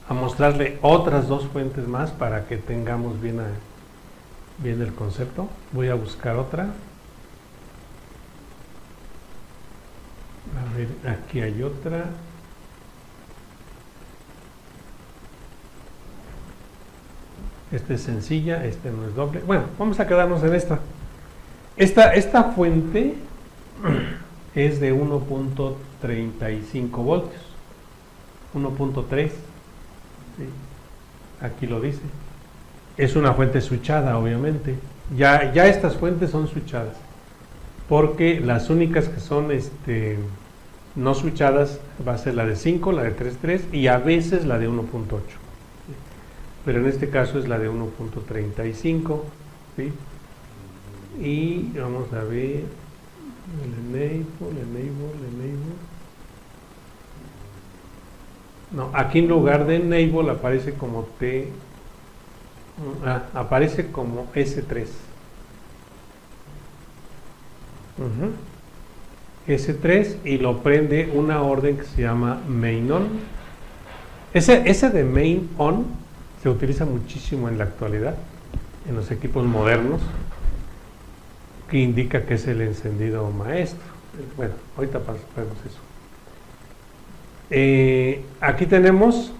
A mostrarle otras dos fuentes más para que tengamos bien el concepto. Voy a buscar otra. A ver, aquí hay otra. Esta es sencilla, esta no es doble. Bueno, vamos a quedarnos en esta. Esta fuente es de 1.35 voltios. 1.3. Sí, aquí lo dice. Es una fuente switchada, obviamente. Ya estas fuentes son switchadas, porque las únicas que son no switchadas va a ser la de 5, la de 3.3 y a veces la de 1.8. Pero en este caso es la de 1.35. ¿sí? Y vamos a ver el enable. No, aquí en lugar de enable aparece como aparece como S3. S3 y lo prende una orden que se llama main on. Ese de main on se utiliza muchísimo en la actualidad en los equipos modernos, que indica que es el encendido maestro. Bueno, ahorita vemos eso. Aquí tenemos,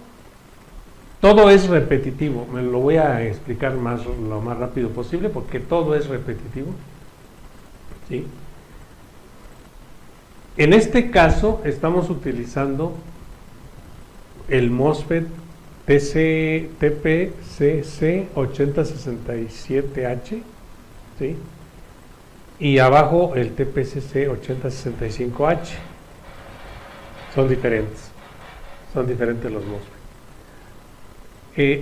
todo es repetitivo. Me lo voy a explicar lo más rápido posible porque todo es repetitivo. ¿sí? En este caso estamos utilizando el MOSFET TPCC8067H, ¿sí? Y abajo el TPCC8065H. Son diferentes los MOSFET.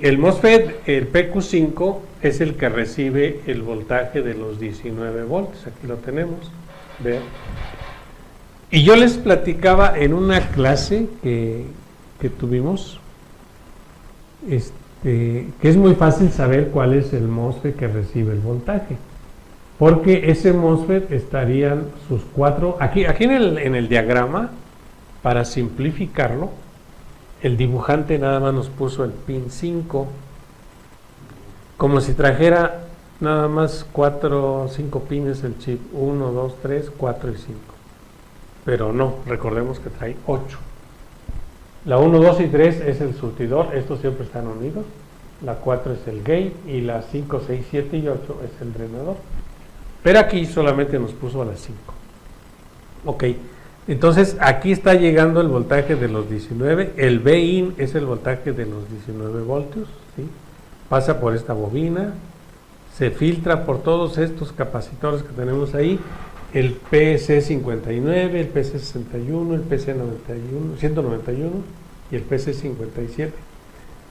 El MOSFET, el PQ5, es el que recibe el voltaje de los 19 voltios. Aquí lo tenemos. Vean. Y yo les platicaba en una clase que tuvimos, que es muy fácil saber cuál es el MOSFET que recibe el voltaje. Porque ese MOSFET estarían sus cuatro, aquí en el diagrama, para simplificarlo, el dibujante nada más nos puso el pin 5, como si trajera nada más 4 o 5 pines el chip, 1, 2, 3, 4 y 5. Pero no, recordemos que trae 8. La 1, 2 y 3 es el surtidor, estos siempre están unidos. La 4 es el gate y la 5, 6, 7 y 8 es el drenador. Pero aquí solamente nos puso a las 5. Ok, entonces aquí está llegando el voltaje de los 19. El B-in es el voltaje de los 19 voltios. ¿sí? Pasa por esta bobina, se filtra por todos estos capacitores que tenemos ahí. El PC59, el PC61, el PC191 y el PC57.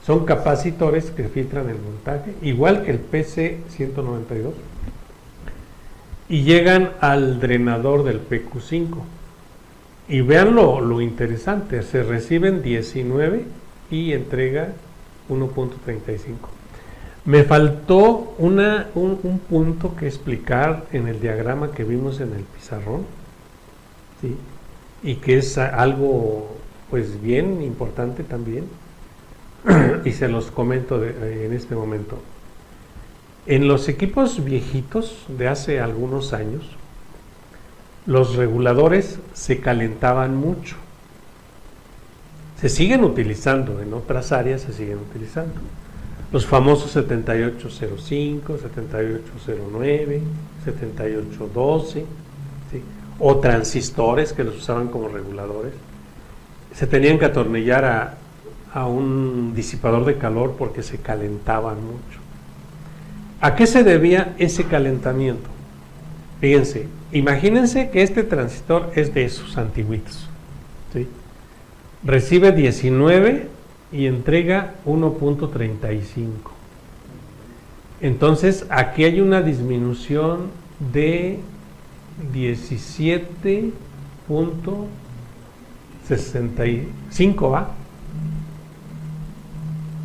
Son capacitores que filtran el voltaje, igual que el PC192. Y llegan al drenador del PQ5. Y vean lo interesante, se reciben 19 y entrega 1.35. Me faltó un punto que explicar en el diagrama que vimos en el pizarrón, ¿sí? Y que es algo pues bien importante también, y se los comento en este momento. En los equipos viejitos de hace algunos años, los reguladores se calentaban mucho. Se siguen utilizando, en otras áreas se siguen utilizando. Los famosos 7805, 7809, 7812, ¿sí? O transistores que los usaban como reguladores. Se tenían que atornillar a un disipador de calor porque se calentaban mucho. ¿A qué se debía ese calentamiento? Fíjense, imagínense que este transistor es de esos antiguitos, ¿sí? Recibe 19 y entrega 1.35. Entonces aquí hay una disminución de 17.65, ¿va?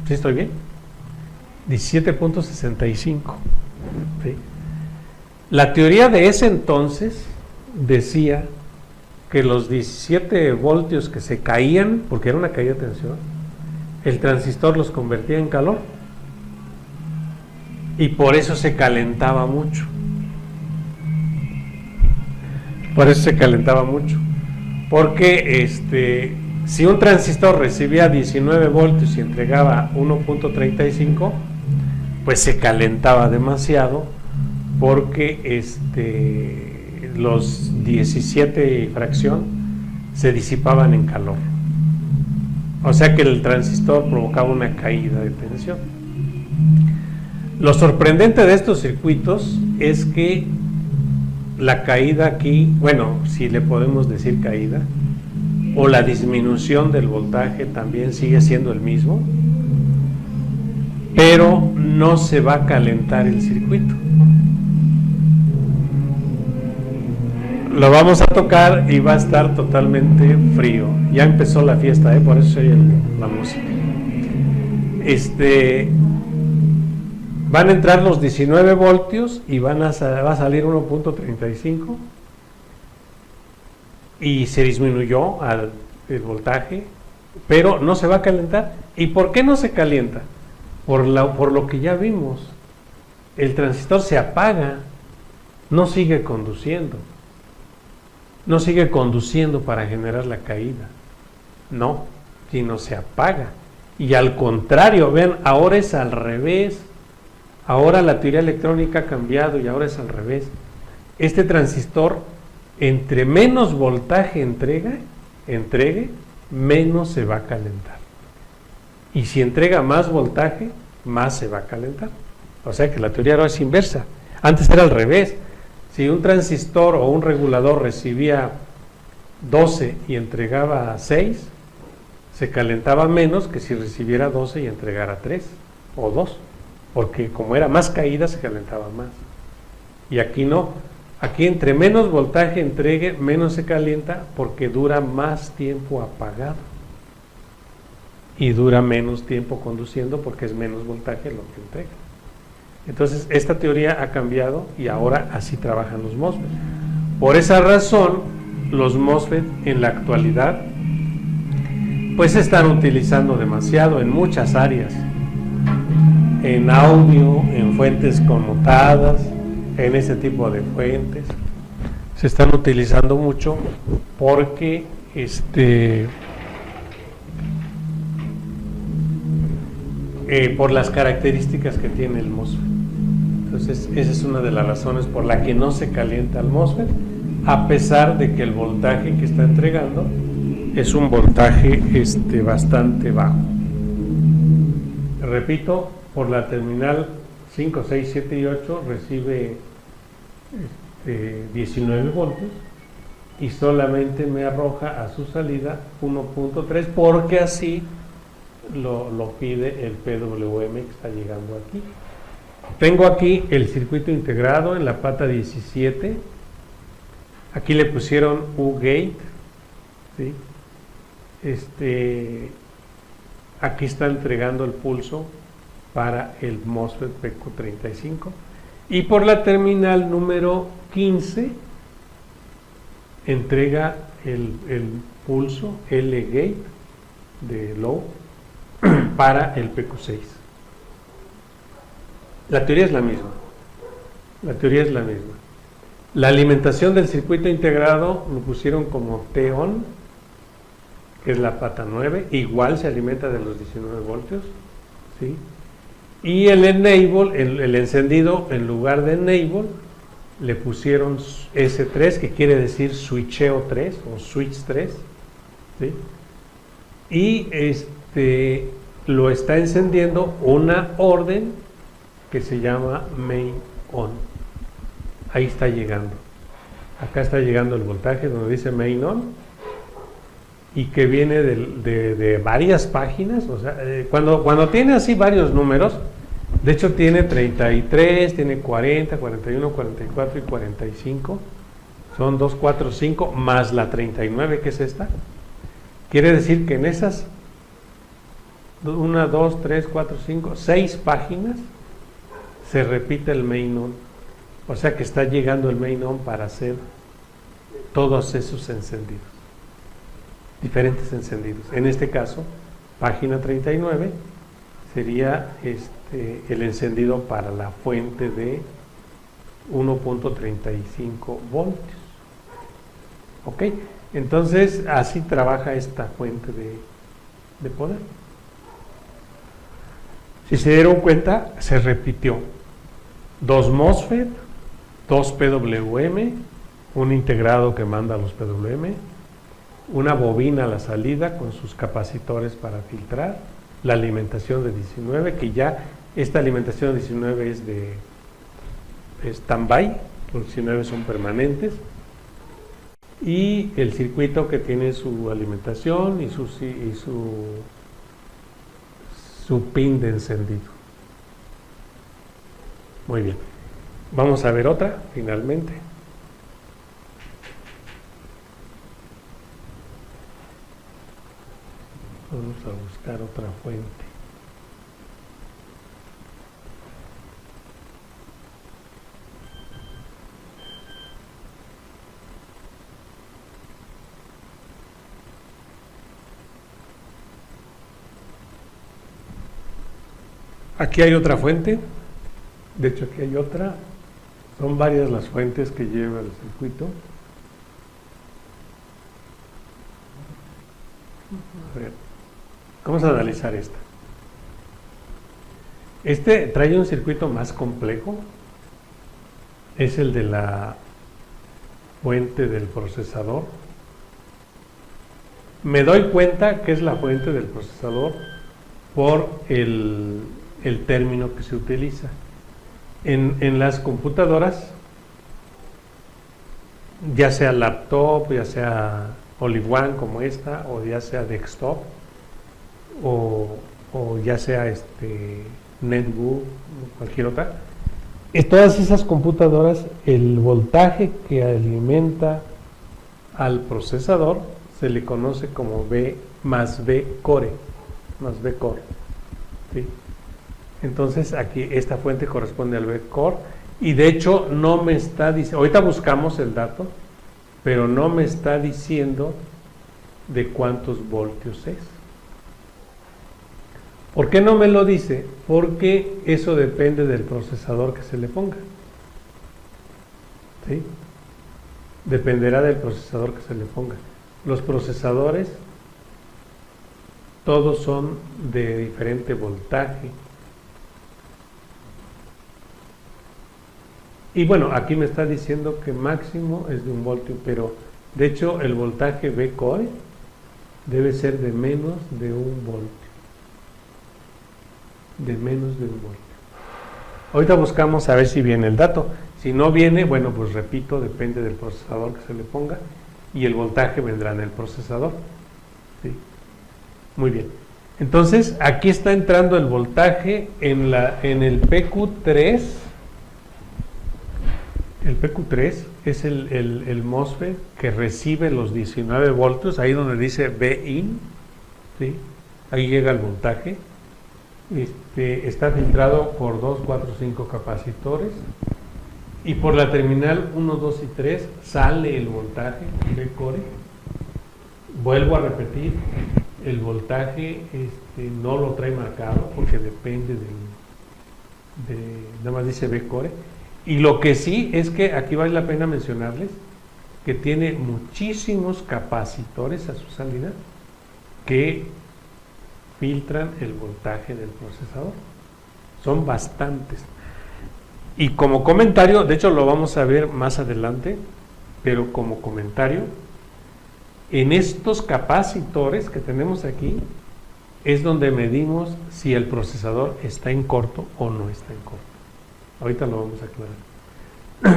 ¿Sí estoy bien? 17.65. ¿sí? La teoría de ese entonces decía que los 17 voltios que se caían, porque era una caída de tensión, el transistor los convertía en calor y por eso se calentaba mucho. Por eso se calentaba mucho. Porque si un transistor recibía 19 voltios y entregaba 1.35, pues se calentaba demasiado porque los 17 y fracción se disipaban en calor. O sea que el transistor provocaba una caída de tensión. Lo sorprendente de estos circuitos es que la caída aquí, bueno, si le podemos decir caída, o la disminución del voltaje también sigue siendo el mismo, pero no se va a calentar el circuito. Lo vamos a tocar y va a estar totalmente frío. Ya empezó la fiesta, por eso se oye la música. Van a entrar los 19 voltios y va a salir 1.35 y se disminuyó el voltaje, pero no se va a calentar. ¿Y por qué no se calienta? Por lo que ya vimos. El transistor se apaga, no sigue conduciendo. No sigue conduciendo para generar la caída. No, sino se apaga. Y al contrario, vean, ahora es al revés. Ahora la teoría electrónica ha cambiado y ahora es al revés. Este transistor, entre menos voltaje entregue, menos se va a calentar. Y si entrega más voltaje, más se va a calentar. O sea que la teoría ahora es inversa. Antes era al revés. Si un transistor o un regulador recibía 12 y entregaba 6, se calentaba menos que si recibiera 12 y entregara 3 o 2. Porque como era más caída, se calentaba más. Y aquí no. Aquí entre menos voltaje entregue, menos se calienta porque dura más tiempo apagado. Y dura menos tiempo conduciendo porque es menos voltaje lo que entrega. Entonces, esta teoría ha cambiado y ahora así trabajan los MOSFET. Por esa razón, los MOSFET en la actualidad pues se están utilizando demasiado en muchas áreas. En audio, en fuentes conmutadas, en ese tipo de fuentes. Se están utilizando mucho porque por las características que tiene el MOSFET. Entonces, esa es una de las razones por la que no se calienta el MOSFET, a pesar de que el voltaje que está entregando es un voltaje bastante bajo. Repito, por la terminal 5, 6, 7 y 8 recibe 19 voltios y solamente me arroja a su salida 1.3 porque así lo pide el PWM que está llegando aquí. Tengo aquí el circuito integrado en la pata 17. Aquí le pusieron U-Gate, ¿sí? Aquí está entregando el pulso para el MOSFET PQ35 y por la terminal número 15 entrega el pulso L-Gate de low para el PQ6. La teoría es la misma. La alimentación del circuito integrado lo pusieron como T-on, que es la pata 9, igual se alimenta de los 19 voltios, ¿sí? Y el enable, el encendido, en lugar de enable, le pusieron S3, que quiere decir switcheo 3 o switch 3, ¿sí? Y lo está encendiendo una orden que se llama main on. Ahí está llegando. Acá está llegando el voltaje donde dice main on y que viene de varias páginas. O sea, cuando tiene así varios números, de hecho tiene 33, tiene 40, 41, 44 y 45. Son 2, 4, 5 más la 39 que es esta. Quiere decir que en esas 1, 2, 3, 4, 5, 6 páginas se repite el main on. O sea que está llegando el main on para hacer todos esos encendidos, diferentes encendidos. En este caso, página 39 sería el encendido para la fuente de 1.35 voltios. Ok, entonces así trabaja esta fuente de poder. Si se dieron cuenta, se repitió 2 MOSFET, 2 PWM, un integrado que manda a los PWM, una bobina a la salida con sus capacitores para filtrar, la alimentación de 19, que ya esta alimentación de 19 es de stand-by, los 19 son permanentes, y el circuito que tiene su alimentación y su pin de encendido. Muy bien, vamos a ver otra finalmente. Vamos a buscar otra fuente. Aquí hay otra fuente, de hecho aquí hay otra, son varias las fuentes que lleva el circuito. A ver, vamos a analizar esta. Este trae un circuito más complejo, es el de la fuente del procesador. Me doy cuenta que es la fuente del procesador por el término que se utiliza. En las computadoras, ya sea laptop, ya sea all-in-one como esta, o ya sea desktop, o ya sea netbook, cualquier otra, todas esas computadoras, el voltaje que alimenta al procesador se le conoce como V más V core, ¿sí? Entonces aquí esta fuente corresponde al V core, y de hecho no me está diciendo, ahorita buscamos el dato, pero no me está diciendo de cuántos voltios es. ¿Por qué no me lo dice? Porque eso depende del procesador que se le ponga, ¿sí? Dependerá del procesador que se le ponga. Los procesadores todos son de diferente voltaje. Y bueno, aquí me está diciendo que máximo es de 1 voltio, pero de hecho el voltaje V core debe ser de menos de 1 voltio. De menos de 1 voltio. Ahorita buscamos a ver si viene el dato. Si no viene, bueno, pues repito, depende del procesador que se le ponga, y el voltaje vendrá en el procesador. ¿Sí? Muy bien. Entonces, aquí está entrando el voltaje en el PQ3. El PQ3 es el MOSFET que recibe los 19 voltios, ahí donde dice VIN, ¿sí? Ahí llega el voltaje. Está filtrado por 2, 4, 5 capacitores, y por la terminal 1, 2 y 3 sale el voltaje V core. Vuelvo a repetir, el voltaje no lo trae marcado porque depende nada más dice V core. Y lo que sí es que aquí vale la pena mencionarles que tiene muchísimos capacitores a su salida que filtran el voltaje del procesador. Son bastantes. Y como comentario, de hecho lo vamos a ver más adelante, pero como comentario, en estos capacitores que tenemos aquí es donde medimos si el procesador está en corto o no está en corto. Ahorita lo vamos a aclarar.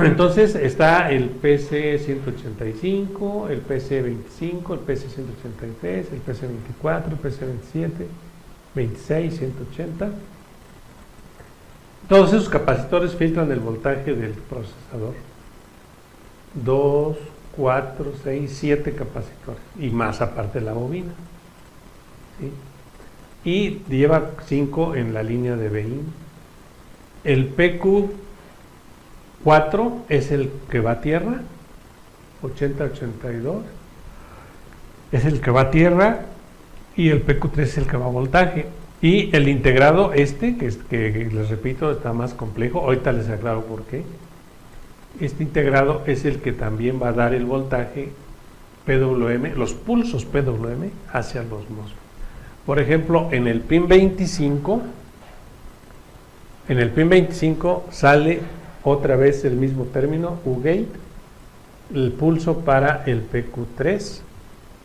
Entonces está el PC185, el PC25, el PC183, el PC24, el PC27, 26, 180. Todos esos capacitores filtran el voltaje del procesador. 2, 4, 6, 7 capacitores. Y más aparte la bobina. ¿Sí? Y lleva 5 en la línea de VIN. El PQ4 es el que va a tierra, 80-82, es el que va a tierra, y el PQ3 es el que va a voltaje. Y el integrado que les repito está más complejo, ahorita les aclaro por qué. Este integrado es el que también va a dar el voltaje PWM, los pulsos PWM hacia los MOSFET. Por ejemplo, en el pin 25 sale otra vez el mismo término, U-gate, el pulso para el PQ3,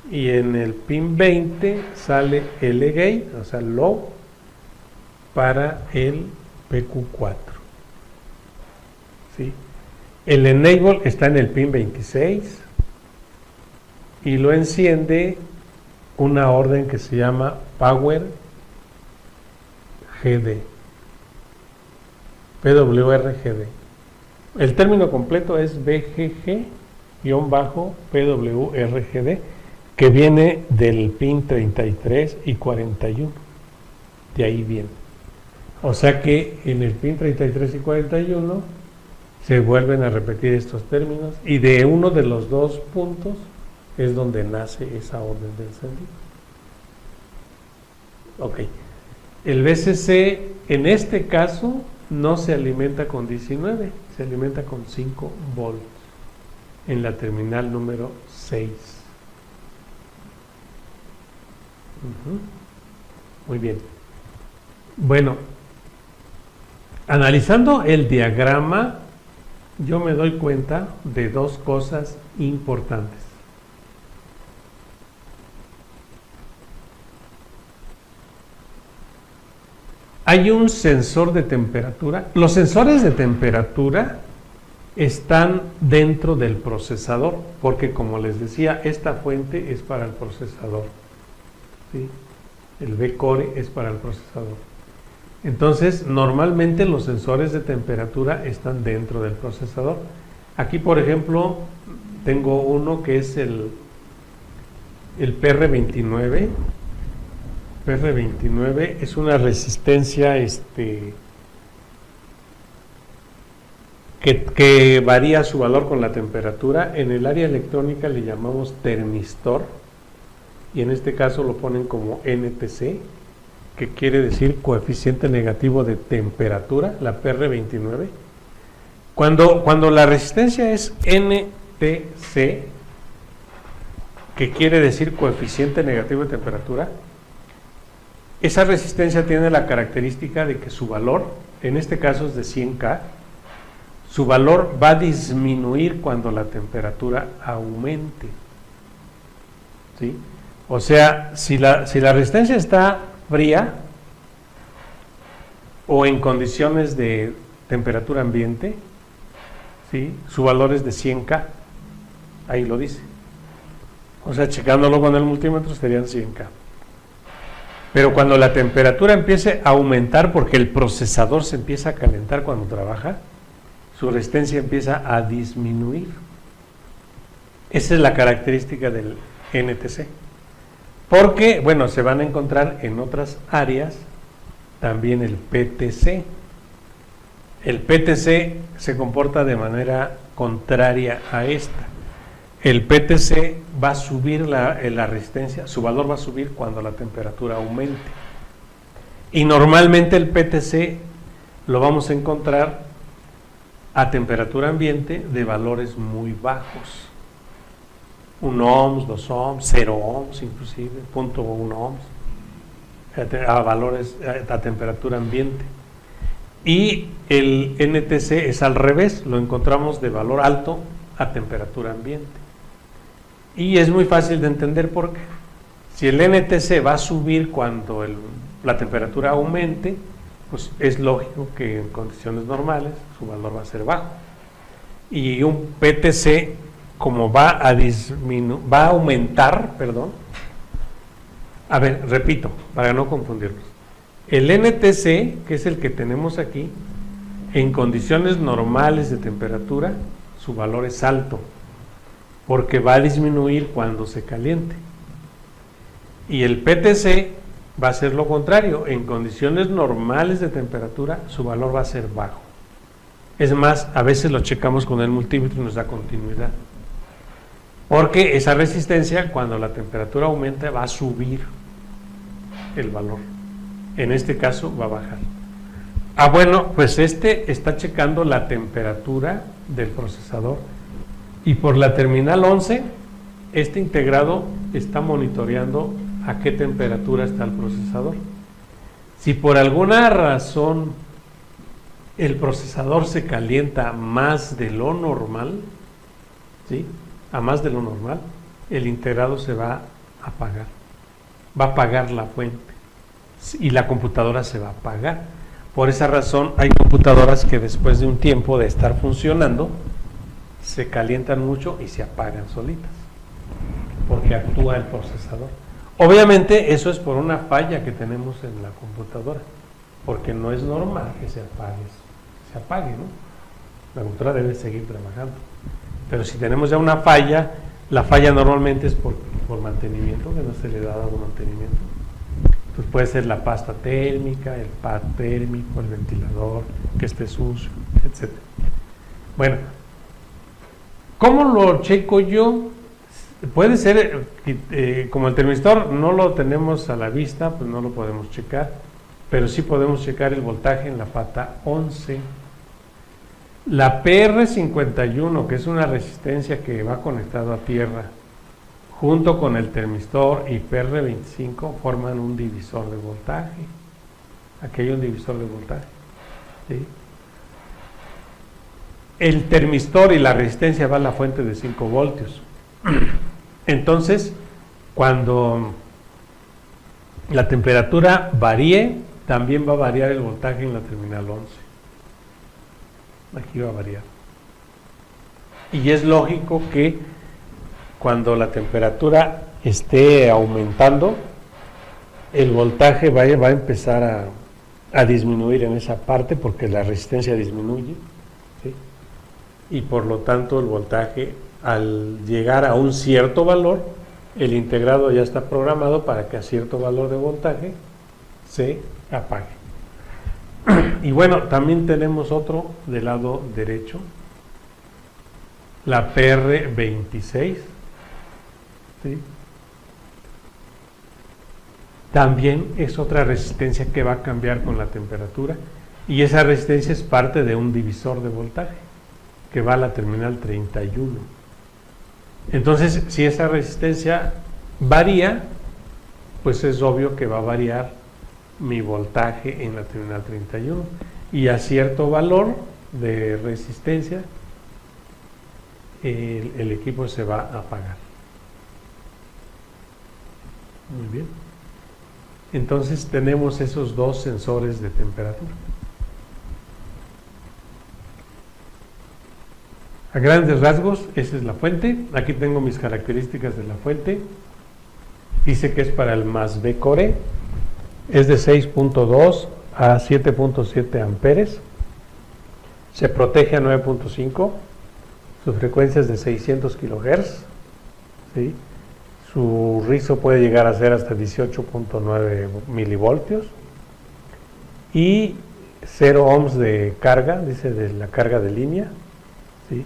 y en el pin 20 sale L-gate, o sea, low, para el PQ4. ¿Sí? El enable está en el pin 26 y lo enciende una orden que se llama Power GD, PWRGD. El término completo es BGG-PWRGD, que viene del pin 33 y 41. De ahí viene. O sea que en el pin 33 y 41 se vuelven a repetir estos términos, y de uno de los dos puntos es donde nace esa orden de encendido. Ok. El VCC en este caso no se alimenta con 19, se alimenta con 5 volts en la terminal número 6. Muy bien. Bueno, analizando el diagrama, yo me doy cuenta de dos cosas importantes. Hay un sensor de temperatura. Los sensores de temperatura están dentro del procesador, porque como les decía, esta fuente es para el procesador, ¿sí? El V-Core es para el procesador. Entonces, normalmente los sensores de temperatura están dentro del procesador. Aquí, por ejemplo, tengo uno que es el PR29. PR29 es una resistencia que varía su valor con la temperatura. En el área electrónica le llamamos termistor, y en este caso lo ponen como NTC, que quiere decir coeficiente negativo de temperatura, la PR29. Cuando la resistencia es NTC, que quiere decir coeficiente negativo de temperatura, esa resistencia tiene la característica de que su valor, en este caso es de 100K, su valor va a disminuir cuando la temperatura aumente, ¿sí? O sea, si la resistencia está fría o en condiciones de temperatura ambiente, ¿sí?, su valor es de 100K, ahí lo dice. O sea, checándolo con el multímetro serían 100K. Pero cuando la temperatura empiece a aumentar, porque el procesador se empieza a calentar cuando trabaja, su resistencia empieza a disminuir. Esa es la característica del NTC. Porque, bueno, se van a encontrar en otras áreas también el PTC. El PTC se comporta de manera contraria a esta. El PTC va a subir la resistencia, su valor va a subir cuando la temperatura aumente. Y normalmente el PTC lo vamos a encontrar a temperatura ambiente de valores muy bajos. 1 ohms, 2 ohms, 0 ohms inclusive, 0.1 ohms, a valores a temperatura ambiente. Y el NTC es al revés, lo encontramos de valor alto a temperatura ambiente. Y es muy fácil de entender por qué. Si el NTC va a subir cuando la temperatura aumente, pues es lógico que en condiciones normales su valor va a ser bajo. Y un PTC, como va a aumentar, a ver, repito, para no confundirnos. El NTC, que es el que tenemos aquí, en condiciones normales de temperatura, su valor es alto, porque va a disminuir cuando se caliente. Y el PTC va a ser lo contrario. En condiciones normales de temperatura, su valor va a ser bajo. Es más, a veces lo checamos con el multímetro y nos da continuidad. Porque esa resistencia, cuando la temperatura aumenta, va a subir el valor. En este caso, va a bajar. Bueno, pues este está checando la temperatura del procesador. Y por la terminal 11, este integrado está monitoreando a qué temperatura está el procesador. Si por alguna razón el procesador se calienta más de lo normal, ¿sí? A más de lo normal, el integrado se va a apagar. Va a apagar la fuente y la computadora se va a apagar. Por esa razón hay computadoras que después de un tiempo de estar funcionando se calientan mucho y se apagan solitas, porque actúa el procesador. Obviamente eso es por una falla que tenemos en la computadora, porque no es normal que se apague, ¿no? La computadora debe seguir trabajando. Pero si tenemos ya una falla, la falla normalmente es por mantenimiento, que no se le da dado mantenimiento. Pues puede ser la pasta térmica, el pad térmico, el ventilador, que esté sucio, etc. Bueno, ¿cómo lo checo yo? Puede ser, como el termistor no lo tenemos a la vista, pues no lo podemos checar, pero sí podemos checar el voltaje en la pata 11. La PR51, que es una resistencia que va conectado a tierra, junto con el termistor y PR25 forman un divisor de voltaje. Aquí hay un divisor de voltaje, ¿sí? El termistor y la resistencia va a la fuente de 5 voltios. Entonces, cuando la temperatura varíe, también va a variar el voltaje en la terminal 11. Aquí va a variar. Y es lógico que cuando la temperatura esté aumentando, el voltaje va a empezar a disminuir en esa parte, porque la resistencia disminuye, ¿sí? Y por lo tanto el voltaje, al llegar a un cierto valor, el integrado ya está programado para que a cierto valor de voltaje se apague. Y bueno, también tenemos otro del lado derecho, la PR26, ¿sí? También es otra resistencia que va a cambiar con la temperatura, y esa resistencia es parte de un divisor de voltaje que va a la terminal 31. Entonces, si esa resistencia varía, pues es obvio que va a variar mi voltaje en la terminal 31, y a cierto valor de resistencia el equipo se va a apagar. Muy bien. Entonces tenemos esos dos sensores de temperatura. A grandes rasgos, esa es la fuente. Aquí tengo mis características de la fuente. Dice que es para el más B Core. Es de 6.2 a 7.7 amperes. Se protege a 9.5. Su frecuencia es de 600 kHz. ¿Sí? Su rizo puede llegar a ser hasta 18.9 milivoltios. Y 0 ohms de carga, dice, de la carga de línea. ¿Sí?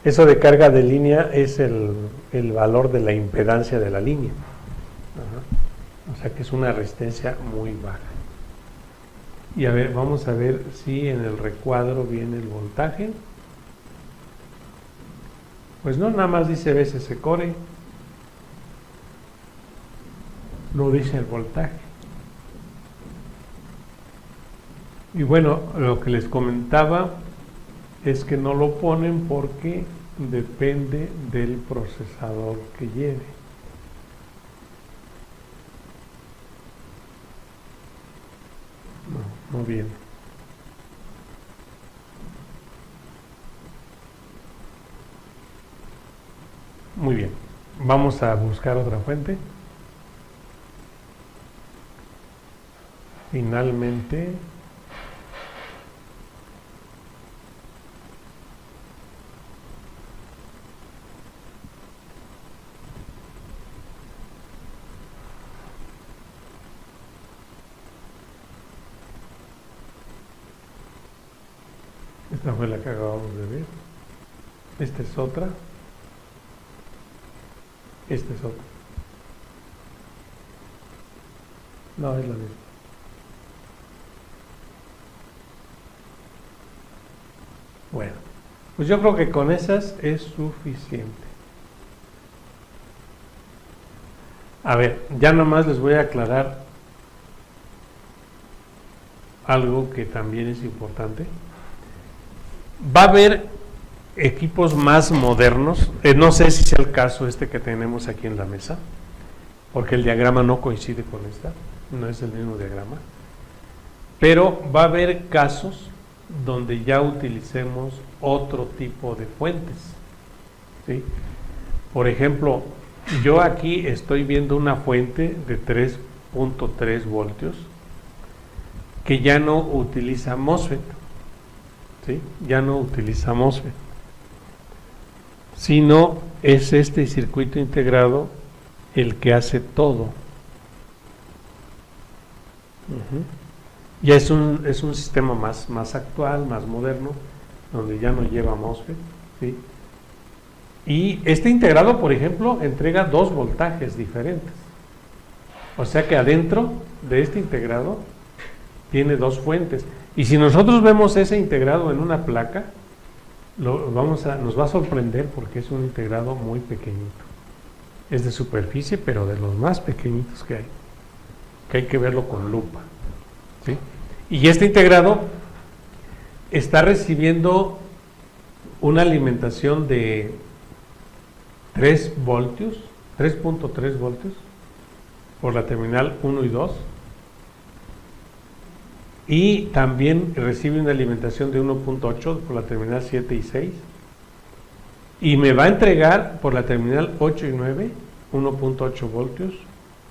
Eso de carga de línea es el valor de la impedancia de la línea. Ajá. O sea que es una resistencia muy baja. Y a ver, vamos a ver si en el recuadro viene el voltaje. Pues no, nada más dice BCC Core. No dice el voltaje. Y bueno, lo que les comentaba es que no lo ponen porque depende del procesador que lleve. No viene. Muy bien. Vamos a buscar otra fuente. Finalmente, Esta fue la que acabamos de ver. Esta es otra. Esta es otra. No, es la misma. Bueno, pues yo creo que con esas es suficiente. A ver, ya nomás les voy a aclarar algo que también es importante. Va a haber equipos más modernos, no sé si sea el caso este que tenemos aquí en la mesa, porque el diagrama no coincide con esta, no es el mismo diagrama, pero va a haber casos donde ya utilicemos otro tipo de fuentes, ¿sí? Por ejemplo, yo aquí estoy viendo una fuente de 3.3 voltios que ya no utiliza MOSFET, ¿sí? Ya no utiliza MOSFET, sino es este circuito integrado el que hace todo. Ya es un sistema más actual, más moderno, donde ya no lleva MOSFET, ¿sí? Y este integrado, por ejemplo, entrega 2 voltajes diferentes. O sea que adentro de este integrado tiene 2 fuentes. Y si nosotros vemos ese integrado en una placa, nos va a sorprender porque es un integrado muy pequeñito. Es de superficie, pero de los más pequeñitos que hay que verlo con lupa, ¿sí? Y este integrado está recibiendo una alimentación de 3 voltios, 3.3 voltios por la terminal 1 y 2, y también recibe una alimentación de 1.8 por la terminal 7 y 6, y me va a entregar por la terminal 8 y 9 1.8 voltios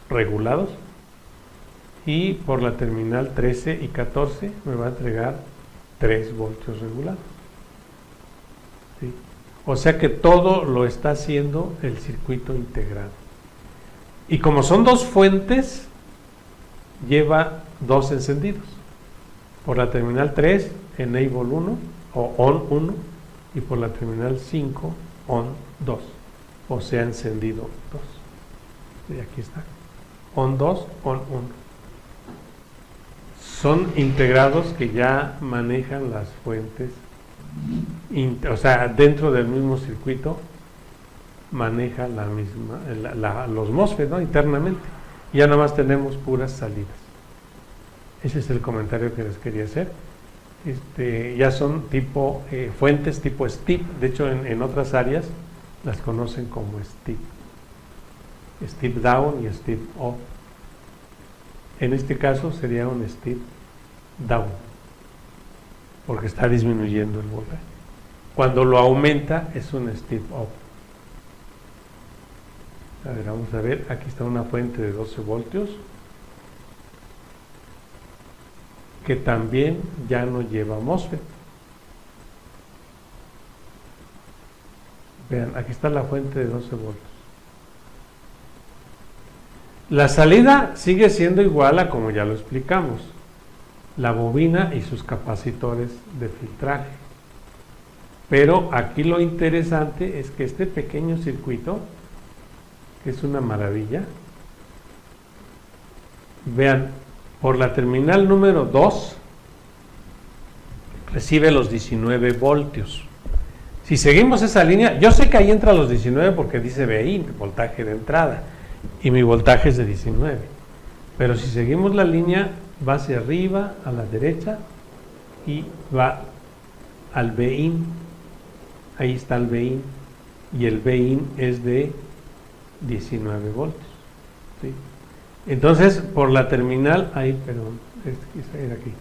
regulados, y por la terminal 13 y 14 me va a entregar 3 voltios regulados, ¿sí? O sea que todo lo está haciendo el circuito integrado. Y como son 2 fuentes, lleva 2 encendidos. Por la terminal 3, Enable 1 o On 1, y por la terminal 5, On 2, o sea, encendido 2. Y aquí está. On 2, On 1. Son integrados que ya manejan las fuentes, o sea, dentro del mismo circuito maneja la misma, los MOSFET, ¿no? Internamente. Ya nada más tenemos puras salidas. Ese es el comentario que les quería hacer. Ya son tipo fuentes tipo STIP. De hecho, en otras áreas las conocen como STIP. STIP down y STIP up. En este caso sería un STIP down, porque está disminuyendo el voltaje. Cuando lo aumenta es un STIP up. A ver, vamos a ver, aquí está una fuente de 12 voltios que también ya no lleva MOSFET. Vean, aquí está la fuente de 12 voltios. La salida sigue siendo igual a como ya lo explicamos, la bobina y sus capacitores de filtraje. Pero aquí lo interesante es que este pequeño circuito, que es una maravilla, vean, por la terminal número 2 recibe los 19 voltios. Si seguimos esa línea, yo sé que ahí entra los 19 porque dice VI, voltaje de entrada, y mi voltaje es de 19. Pero si seguimos la línea, va hacia arriba, a la derecha, y va al VIN. Ahí está el VIN, y el VIN es de 19 voltios, ¿sí? Entonces, por la terminal, era aquí.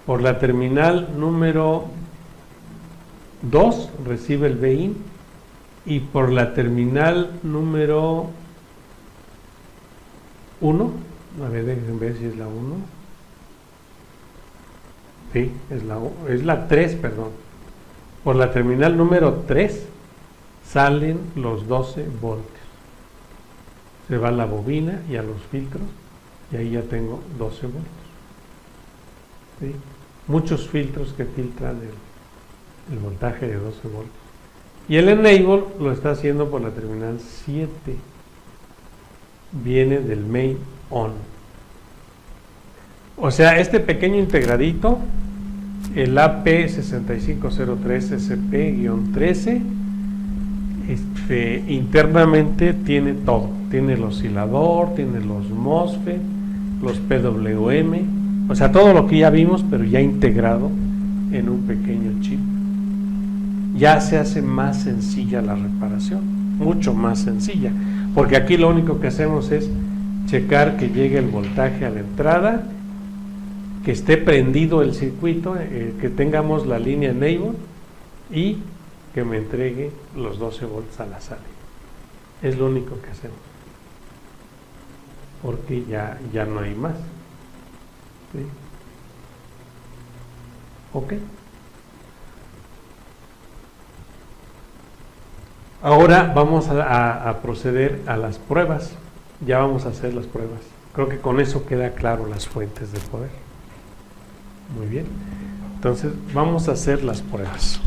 Por la terminal número 2 recibe el VIN, y por la terminal número 1, a ver, déjenme ver si es la 1. Sí, es la 3, perdón. Por la terminal número 3 salen los 12 voltios. Se va a la bobina y a los filtros, y ahí ya tengo 12 voltios. ¿Sí? Muchos filtros que filtran el voltaje de 12 voltios. Y el enable lo está haciendo por la terminal 7. Viene del main on. O sea, este pequeño integradito, el AP6503SP-13, internamente tiene todo. Tiene el oscilador, tiene los MOSFET, los PWM, o sea, todo lo que ya vimos, pero ya integrado en un pequeño chip. Ya se hace más sencilla la reparación, mucho más sencilla, porque aquí lo único que hacemos es checar que llegue el voltaje a la entrada, que esté prendido el circuito, que tengamos la línea enable y que me entregue los 12 volts a la salida. Es lo único que hacemos, porque ya no hay más. ¿Sí? Ok. Ahora vamos a proceder a las pruebas. Ya vamos a hacer las pruebas. Creo que con eso queda claro las fuentes de poder. Muy bien. Entonces vamos a hacer las pruebas.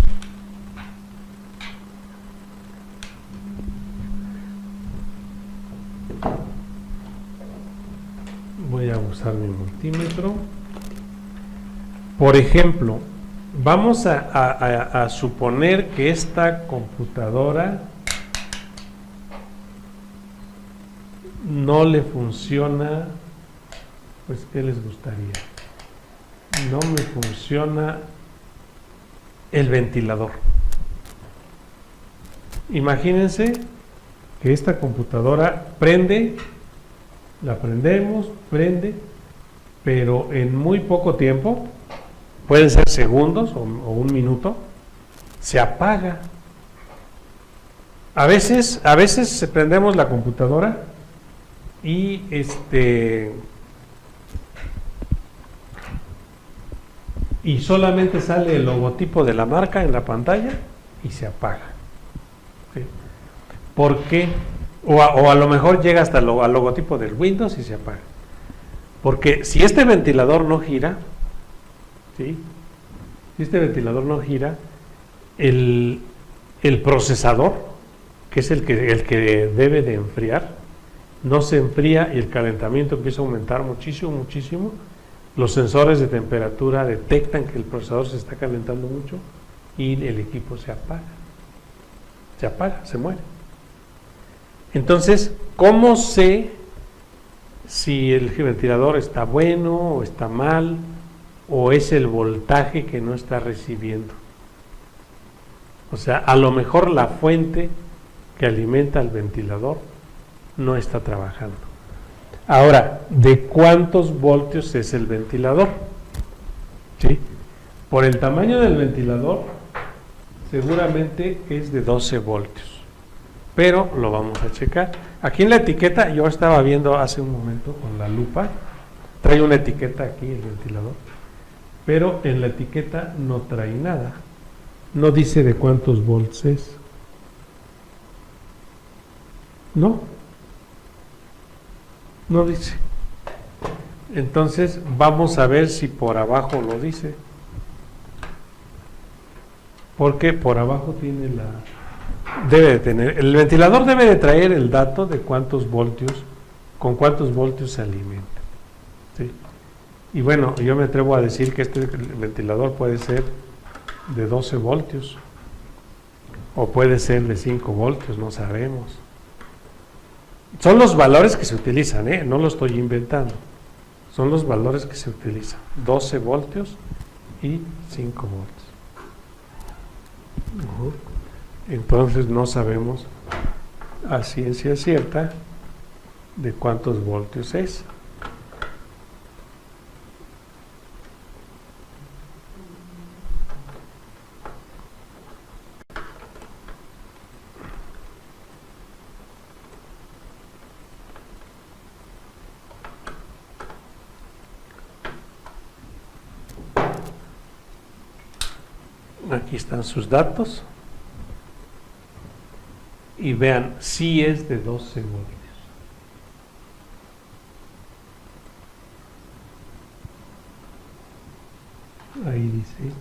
Voy a usar mi multímetro. Por ejemplo, vamos a suponer que esta computadora no le funciona, pues, ¿qué les gustaría? No me funciona el ventilador. Imagínense que esta computadora prende, la prendemos, prende, pero en muy poco tiempo, pueden ser segundos o un minuto, se apaga. A veces prendemos la computadora y y solamente sale el logotipo de la marca en la pantalla y se apaga. ¿Sí? ¿Por qué? O a lo mejor llega hasta al logotipo del Windows y se apaga. Porque si este ventilador no gira, ¿sí? Si este ventilador no gira, el procesador, que es el que debe de enfriar, no se enfría y el calentamiento empieza a aumentar muchísimo, muchísimo. Los sensores de temperatura detectan que el procesador se está calentando mucho y el equipo se apaga. Se apaga, se muere. Entonces, ¿cómo sé si el ventilador está bueno o está mal, o es el voltaje que no está recibiendo? O sea, a lo mejor la fuente que alimenta al ventilador no está trabajando. Ahora, ¿de cuántos voltios es el ventilador? ¿Sí? Por el tamaño del ventilador, seguramente es de 12 voltios. Pero lo vamos a checar. Aquí en la etiqueta, yo estaba viendo hace un momento con la lupa, trae una etiqueta aquí el ventilador, pero en la etiqueta no trae nada. No dice de cuántos volts es. No dice. Entonces vamos a ver si por abajo lo dice. Porque por abajo tiene debe de tener, el ventilador debe de traer el dato de cuántos voltios, con cuántos voltios se alimenta. ¿Sí? Y bueno, yo me atrevo a decir que este ventilador puede ser de 12 voltios o puede ser de 5 voltios, no sabemos. Son los valores que se utilizan, no lo estoy inventando. Son los valores que se utilizan, 12 voltios y 5 voltios. Entonces no sabemos a ciencia cierta de cuántos voltios es. Aquí están sus datos y vean, si es de 12 voltios. Ahí dice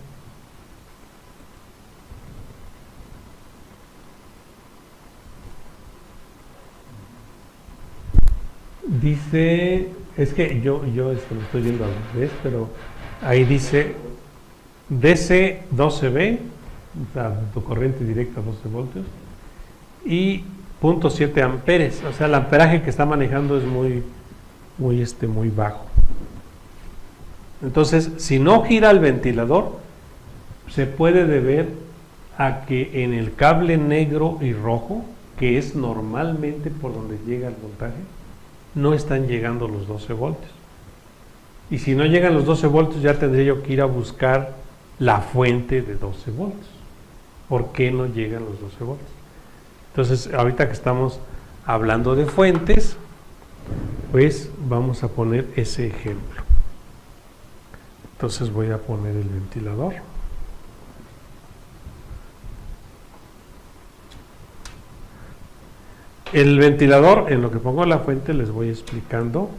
Dice, es que yo lo estoy viendo al revés, pero ahí dice DC 12V, o sea, tu corriente directa 12 voltios, y 0.7 amperes, o sea, el amperaje que está manejando es muy bajo. Entonces, si no gira el ventilador, se puede deber a que en el cable negro y rojo, que es normalmente por donde llega el voltaje, no están llegando los 12 voltios. Y si no llegan los 12 voltios, ya tendría yo que ir a buscar la fuente de 12 voltios. ¿Por qué no llegan los 12 voltios? Entonces, ahorita que estamos hablando de fuentes, pues vamos a poner ese ejemplo. Entonces voy a poner el ventilador. El ventilador, en lo que pongo la fuente, les voy explicando.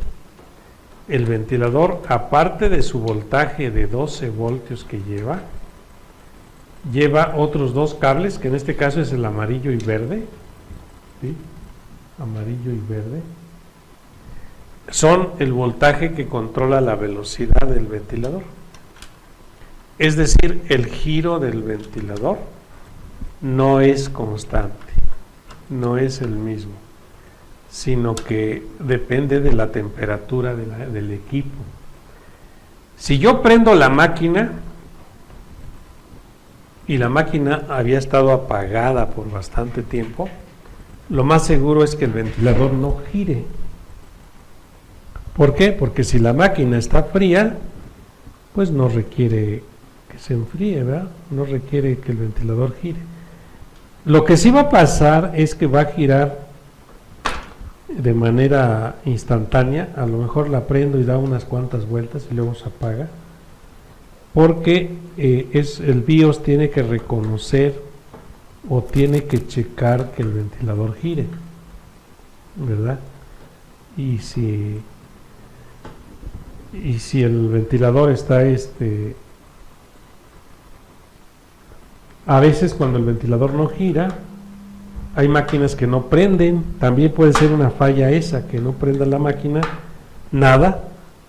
El ventilador, aparte de su voltaje de 12 voltios que lleva otros dos cables, que en este caso es el amarillo y verde. ¿Sí? Amarillo y verde. Son el voltaje que controla la velocidad del ventilador. Es decir, el giro del ventilador no es constante. No es el mismo, sino que depende de la temperatura del equipo. Si yo prendo la máquina y la máquina había estado apagada por bastante tiempo, lo más seguro es que el ventilador no gire. ¿Por qué? Porque si la máquina está fría, pues no requiere que se enfríe, ¿verdad? No requiere que el ventilador gire. Lo que sí va a pasar es que va a girar de manera instantánea. A lo mejor la prendo y da unas cuantas vueltas y luego se apaga, porque el BIOS tiene que reconocer o tiene que checar que el ventilador gire, ¿verdad? Y si el ventilador está a veces cuando el ventilador no gira, hay máquinas que no prenden. También puede ser una falla esa, que no prenda la máquina nada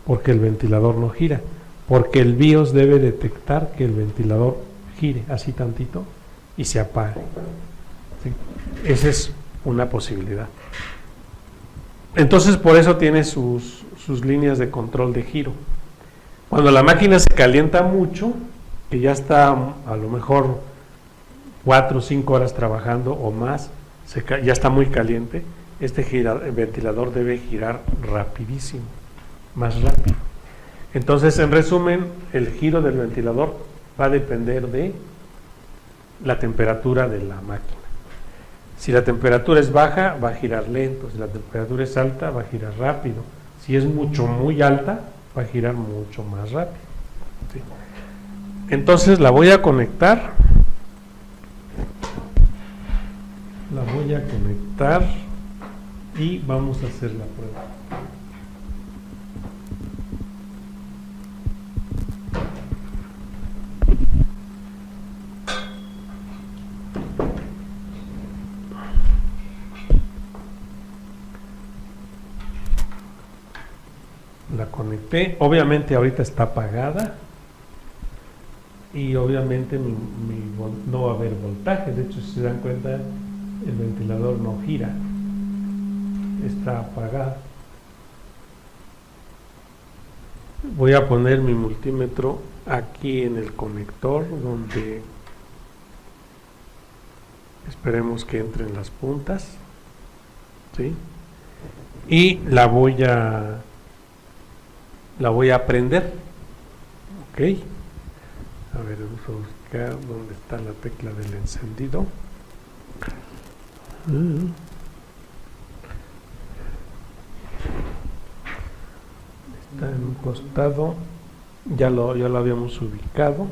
porque el ventilador no gira, porque el BIOS debe detectar que el ventilador gire así tantito y se apague. ¿Sí? Esa es una posibilidad. Entonces, por eso tiene sus líneas de control de giro. Cuando la máquina se calienta mucho, que ya está a lo mejor 4 o 5 horas trabajando o más, ya está muy caliente, el ventilador debe girar rapidísimo, más rápido. Entonces, en resumen, el giro del ventilador va a depender de la temperatura de la máquina. Si la temperatura es baja, va a girar lento. Si la temperatura es alta, va a girar rápido. Si es muy alta, va a girar mucho más rápido. ¿Sí? Entonces la voy a conectar. Y vamos a hacer la prueba. La conecté, obviamente ahorita está apagada y obviamente no va a haber voltaje. De hecho, si se dan cuenta, el ventilador no gira, está apagado. Voy a poner mi multímetro aquí en el conector, donde esperemos que entren las puntas, ¿sí? Y la voy a prender. Ok, a ver, vamos a buscar dónde está la tecla del encendido. Está en un costado, ya lo habíamos ubicado.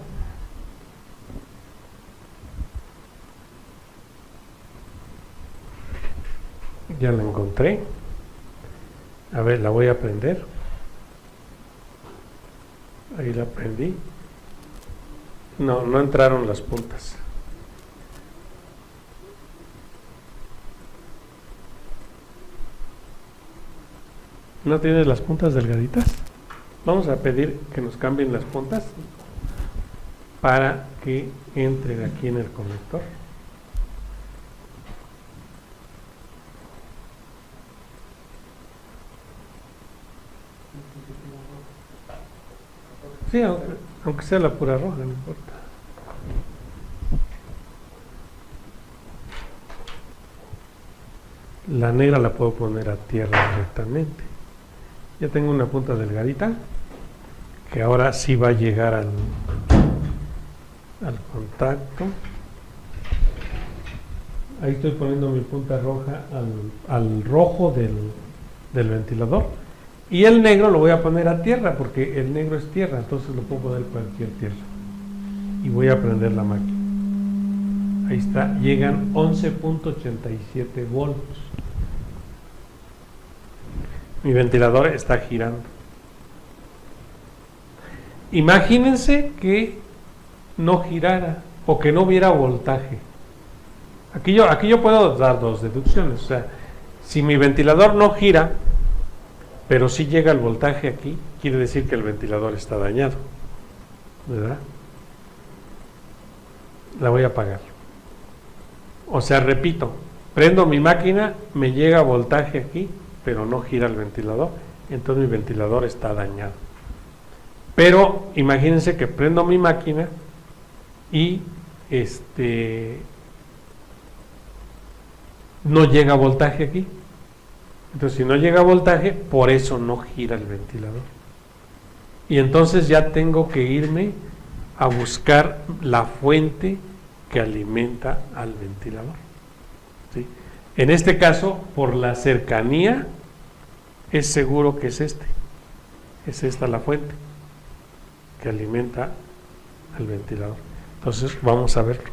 Ya la encontré. A ver, la voy a prender. Ahí la prendí. No entraron las puntas. ¿No tienes las puntas delgaditas? Vamos a pedir que nos cambien las puntas para que entren aquí en el conector. Sí, aunque sea la pura roja, no importa. La negra la puedo poner a tierra directamente. Ya tengo una punta delgadita que ahora sí va a llegar al contacto. Ahí estoy poniendo mi punta roja al rojo del ventilador. Y el negro lo voy a poner a tierra porque el negro es tierra, entonces lo puedo poner cualquier tierra. Y voy a prender la máquina. Ahí está, llegan 11.87 voltios. Mi ventilador está girando. Imagínense que no girara o que no hubiera voltaje. Aquí yo puedo dar dos deducciones. O sea, si mi ventilador no gira, pero si llega el voltaje aquí, quiere decir que el ventilador está dañado, ¿verdad? La voy a apagar. O sea, repito, prendo mi máquina, me llega voltaje aquí, pero no gira el ventilador, entonces mi ventilador está dañado. Pero imagínense que prendo mi máquina y no llega voltaje aquí. Entonces, si no llega voltaje, por eso no gira el ventilador. Y entonces ya tengo que irme a buscar la fuente que alimenta al ventilador. ¿Sí? En este caso, por la cercanía, es seguro que es es esta la fuente que alimenta al ventilador. Entonces vamos a verlo.